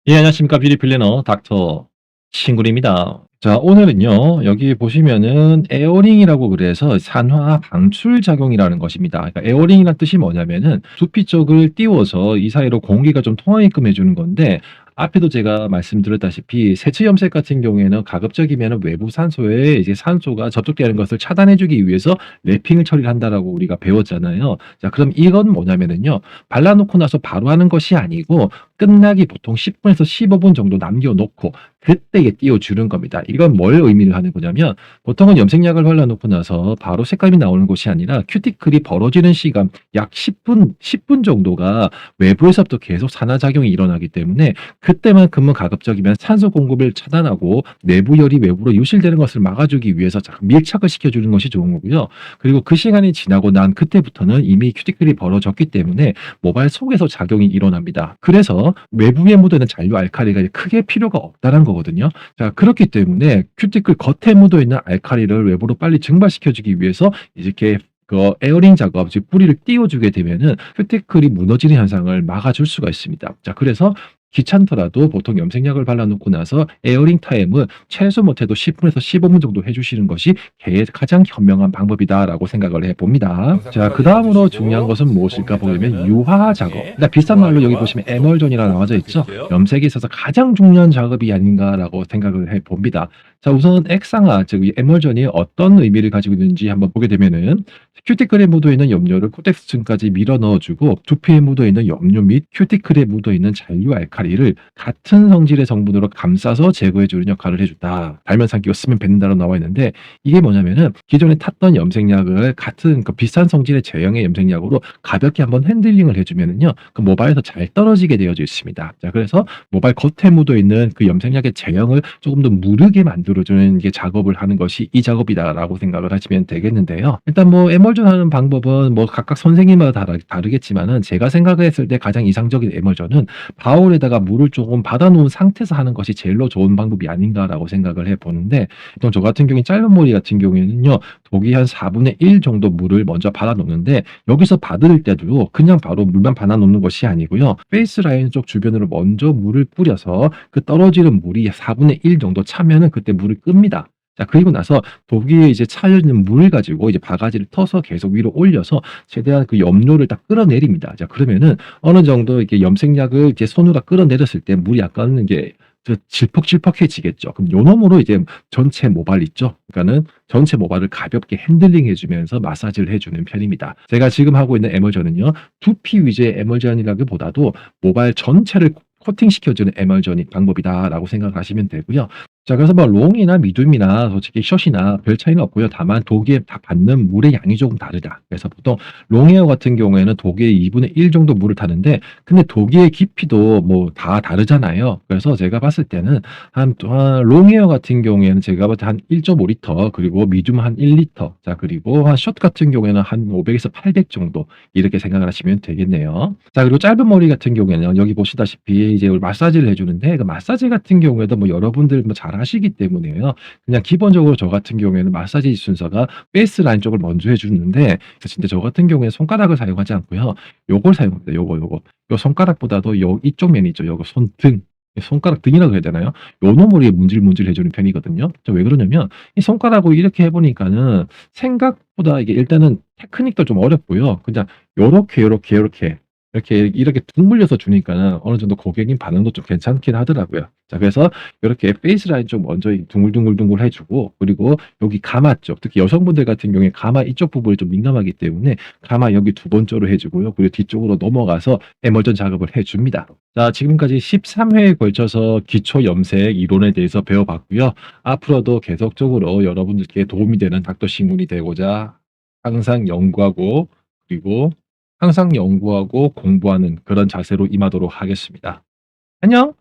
예, 안녕하십니까. 뷰티 플래너 닥터 친구입니다. 자, 오늘은요, 여기 보시면은 에어링이라고 그래서 산화 방출 작용이라는 것입니다. 그러니까 에어링이란 뜻이 뭐냐면은 두피 쪽을 띄워서 이 사이로 공기가 좀 통하게끔 해주는 건데, 앞에도 제가 말씀드렸다시피 세체 염색 같은 경우에는 가급적이면 외부 산소에 이제 산소가 접촉되는 것을 차단해주기 위해서 랩핑을 처리를 한다라고 우리가 배웠잖아요. 자, 그럼 이건 뭐냐면은요, 발라놓고 나서 바로 하는 것이 아니고 끝나기 보통 10 분에서 15분 정도 남겨 놓고 그때 이게 띄워 주는 겁니다. 이건 뭘 의미를 하는 거냐면 보통은 염색약을 발라 놓고 나서 바로 색감이 나오는 것이 아니라 큐티클이 벌어지는 시간 약 10분 정도가 외부에서부터 계속 산화작용이 일어나기 때문에 그때만큼은 가급적이면 산소 공급을 차단하고 내부 열이 외부로 유실되는 것을 막아주기 위해서 밀착을 시켜주는 것이 좋은 거고요. 그리고 그 시간이 지나고 난 그때부터는 이미 큐티클이 벌어졌기 때문에 모발 속에서 작용이 일어납니다. 그래서 외부에 묻어있는 잔류 알칼리가 크게 필요가 없다는 거거든요. 자, 그렇기 때문에 큐티클 겉에 묻어있는 알칼리를 외부로 빨리 증발시켜주기 위해서 이렇게 에어링 작업, 즉 뿌리를 띄워주게 되면은 큐티클이 무너지는 현상을 막아줄 수가 있습니다. 자, 그래서 귀찮더라도 보통 염색약을 발라놓고 나서 에어링 타임은 최소 못해도 10 분에서 15분 정도 해주시는 것이 가장 현명한 방법이다라고 생각을 해봅니다. 영상 자, 끝까지 그다음으로 중요한 봐주시고 것은 도움이 무엇일까 보면 됐다면 유화 작업. 나중에 일단 비싼 말로 여기 좋아요와 보시면 구독 에멀전이라 꼭 나와져 있죠. 부탁드릴게요. 염색에 있어서 가장 중요한 작업이 아닌가라고 생각을 해봅니다. 자, 우선 액상화, 즉 이 에멀전이 어떤 의미를 가지고 있는지 한번 보게 되면은 큐티클에 묻어 있는 염료를 코텍스층까지 밀어 넣어주고 두피에 묻어 있는 염료 및 큐티클에 묻어 있는 잔류 알칼리를 같은 성질의 성분으로 감싸서 제거해주는 역할을 해준다. 달면상 끼고 쓰면 뱉는다로 나와 있는데 이게 뭐냐면은 기존에 탔던 염색약을 같은 그 비싼 성질의 제형의 염색약으로 가볍게 한번 핸들링을 해주면은요, 그 모발에서 잘 떨어지게 되어져 있습니다. 자, 그래서 모발 겉에 묻어 있는 그 염색약의 제형을 조금 더 무르게 만들어주는 게 작업을 하는 것이 이 작업이다라고 생각을 하시면 되겠는데요. 일단 뭐 에멀전 하는 방법은 뭐 각각 선생님마다 다르겠지만은 제가 생각했을 때 가장 이상적인 에멀전은 바울에다가 물을 조금 받아 놓은 상태에서 하는 것이 제일로 좋은 방법이 아닌가라고 생각을 해 보는데, 보통 저 같은 경우에 짧은 머리 같은 경우에는요, 독이 한 4분의 1 정도 물을 먼저 받아 놓는데 여기서 받을 때도 그냥 바로 물만 받아 놓는 것이 아니고요. 페이스 라인 쪽 주변으로 먼저 물을 뿌려서 그 떨어지는 물이 4분의 1 정도 차면은 그때 물을 끕니다. 자, 그리고 나서 독이 이제 차 있는 물을 가지고 이제 바가지를 터서 계속 위로 올려서 최대한 그 염료를 딱 끌어내립니다. 자, 그러면은 어느 정도 이렇게 염색약을 이제 손으로 끌어내렸을 때 물이 약간 이게 질퍽질퍽해지겠죠. 그럼 요 놈으로 이제 전체 모발 있죠. 그러니까는 전체 모발을 가볍게 핸들링 해주면서 마사지를 해주는 편입니다. 제가 지금 하고 있는 에멀전은요, 두피 위주의 에멀전이라기보다도 모발 전체를 코팅시켜주는 에멀전이 방법이다라고 생각을 하시면 되고요. 자, 그래서 뭐 롱이나 미디움이나 솔직히 숏이나 별 차이는 없고요. 다만 독에 다 받는 물의 양이 조금 다르다. 그래서 보통 롱헤어 같은 경우에는 독의 2분의 1 정도 물을 타는데, 근데 독의 깊이도 뭐 다 다르잖아요. 그래서 제가 봤을 때는 롱헤어 같은 경우에는 제가 봤을 때 한 1.5 리터, 그리고 미디움 한 1 리터, 자, 그리고 한 숏 같은 경우에는 한 500에서 800 정도, 이렇게 생각을 하시면 되겠네요. 자, 그리고 짧은 머리 같은 경우에는 여기 보시다시피 이제 마사지를 해 주는데, 그 마사지 같은 경우에도 뭐 여러분들 뭐 잘 하시기 때문에요. 그냥 기본적으로 저 같은 경우에는 마사지 순서가 베이스 라인 쪽을 먼저 해 주는데, 진짜 저 같은 경우에는 손가락을 사용하지 않고요. 요걸 사용합니다. 요거. 요 손가락보다도 요 이쪽 면이 있죠. 요거 손등. 손가락 등이라고 해야 되나요? 요 놈을 문질문질 해 주는 편이거든요. 왜 그러냐면 이 손가락으로 이렇게 해 보니까는 생각보다 이게 일단은 테크닉도 좀 어렵고요. 그냥 요렇게 이렇게 둥 물려서 주니까는 어느 정도 고객님 반응도 좀 괜찮긴 하더라고요. 자, 그래서 요렇게 페이스 라인 좀 먼저 이 둥글둥글둥글 해 주고, 그리고 여기 가마 쪽, 특히 여성분들 같은 경우에 가마 이쪽 부분이 좀 민감하기 때문에 가마 여기 두 번째로 해 주고요. 그리고 뒤쪽으로 넘어가서 에멀전 작업을 해 줍니다. 자, 지금까지 13회에 걸쳐서 기초 염색 이론에 대해서 배워봤고요. 앞으로도 계속적으로 여러분들께 도움이 되는 닥터 신군이 되고자 항상 연구하고, 그리고 항상 연구하고 공부하는 그런 자세로 임하도록 하겠습니다. 안녕.